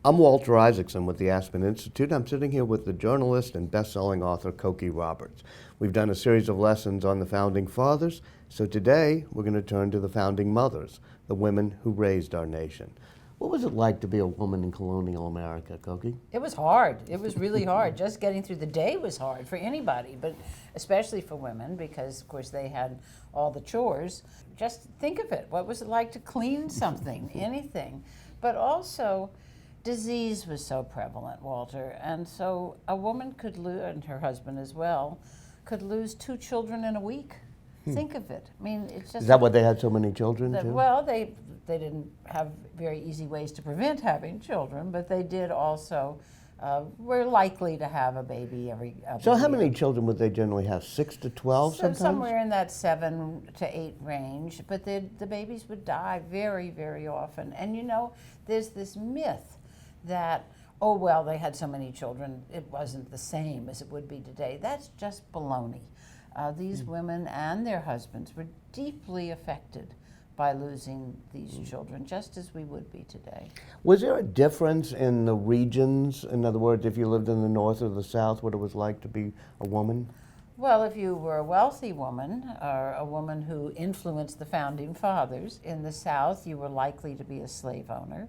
I'm Walter Isaacson with the Aspen Institute. I'm sitting here with the journalist and best-selling author Cokie Roberts. We've done a series of lessons on the Founding Fathers, so today we're going to turn to the Founding Mothers, the women who raised our nation. What was it like to be a woman in colonial America, Cokie? It was hard. It was really hard. Just getting through the day was hard for anybody, but especially for women because, of course, they had all the chores. Just think of it. What was it like to clean something, anything? But also, disease was so prevalent, Walter, and so a woman could lose, and her husband as well, could lose 2 children in a week. Think of it. I mean, it's just... Is that what they had so many children too? Well, they didn't have very easy ways to prevent having children, but they did also, were likely to have a baby every So how year. many children would they generally have, 6 to 12 sometimes? Somewhere in that 7 to 8 range, but the babies would die very, very often. And you know, there's this myth that, oh, well, they had so many children, it wasn't the same as it would be today. That's just baloney. These women and their husbands were deeply affected by losing these children, just as we would be today. Was there a difference in the regions? In other words, if you lived in the North or the South, what it was like to be a woman? Well, if you were a wealthy woman, or a woman who influenced the Founding Fathers, in the South you were likely to be a slave owner.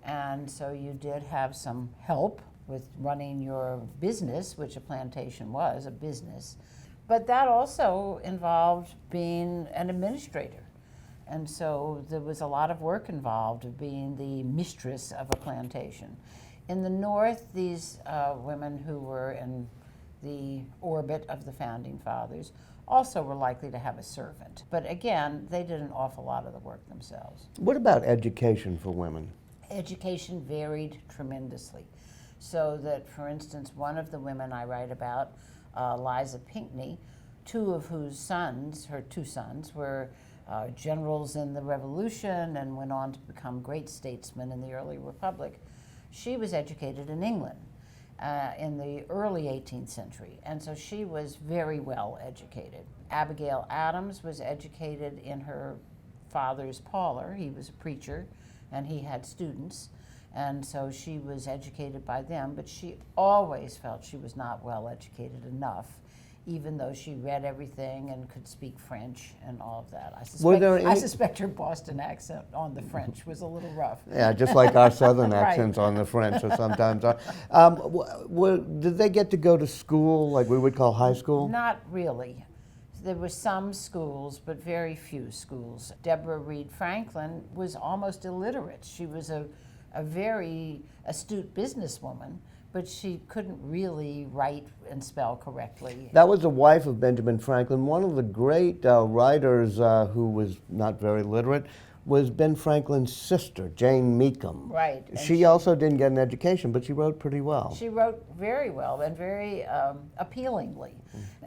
And so you did have some help with running your business, which a plantation was, a business. But that also involved being an administrator. And so there was a lot of work involved of being the mistress of a plantation. In the North, these women who were in the orbit of the Founding Fathers also were likely to have a servant. But again, they did an awful lot of the work themselves. What about education for women? Education varied tremendously. So that, for instance, one of the women I write about, Liza Pinckney, 2 of whose sons, her 2 sons, were generals in the Revolution and went on to become great statesmen in the early Republic. She was educated in England in the early 18th century, and so she was very well educated. Abigail Adams was educated in her father's parlor. He was a preacher, and he had students, and so she was educated by them, but she always felt she was not well educated enough, even though she read everything and could speak French and all of that. I suspect her Boston accent on the French was a little rough. Yeah, just like our southern Right. accents on the French or sometimes are. Did they get to go to school, like we would call high school? Not really. There were some schools, but very few schools. Deborah Reed Franklin was almost illiterate. She was a very astute businesswoman, but she couldn't really write and spell correctly. That was the wife of Benjamin Franklin. One of the great writers who was not very literate was Ben Franklin's sister, Jane Meekum. Right. She also didn't get an education, but she wrote pretty well. She wrote very well and very appealingly.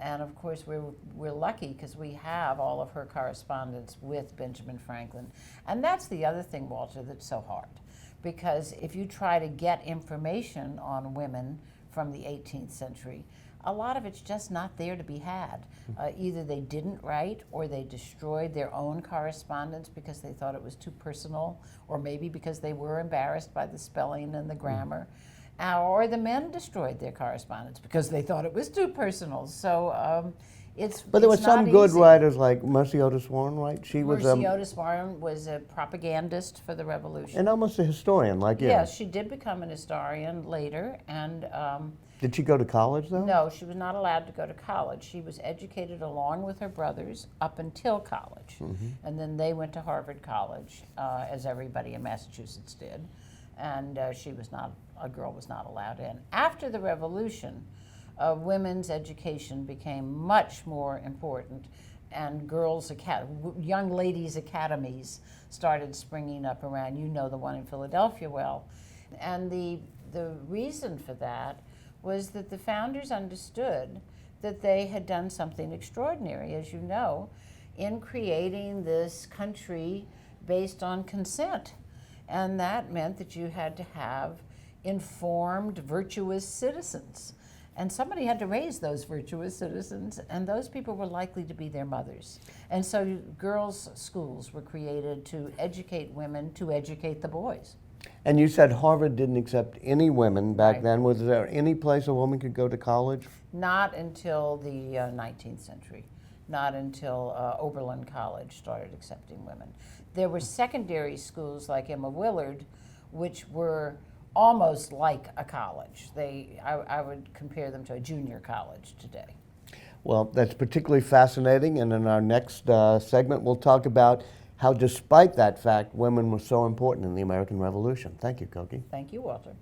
And of course, we're lucky because we have all of her correspondence with Benjamin Franklin. And that's the other thing, Walter, that's so hard. Because if you try to get information on women from the 18th century, a lot of it's just not there to be had. Either they didn't write or they destroyed their own correspondence because they thought it was too personal, or maybe because they were embarrassed by the spelling and the grammar. Or the men destroyed their correspondence because they thought it was too personal. So But there were some not good easy. writers like Mercy Otis Warren, right? She was Mercy Otis Warren was a propagandist for the Revolution. and almost a historian, like you. Yes, she did become an historian later, and Did she go to college, though? no, she was not allowed to go to college. She was educated along with her brothers up until college, and then they went to Harvard College, as everybody in Massachusetts did, and a girl was not allowed in. After the Revolution, women's education became much more important, and young ladies' academies started springing up around, you know, the one in Philadelphia well. And the reason for that was that the founders understood that they had done something extraordinary, as you know, in creating this country based on consent. And that meant that you had to have informed, virtuous citizens. And somebody had to raise those virtuous citizens, and those people were likely to be their mothers. And so girls' schools were created to educate women, to educate the boys. And you said Harvard didn't accept any women back Right. then. Was there any place a woman could go to college? Not until the 19th century, not until Oberlin College started accepting women. There were secondary schools like Emma Willard, which were almost like a college. I would compare them to a junior college today. Well, that's particularly fascinating, and in our next segment, we'll talk about how, despite that fact, women were so important in the American Revolution. Thank you, Koki. Thank you, Walter.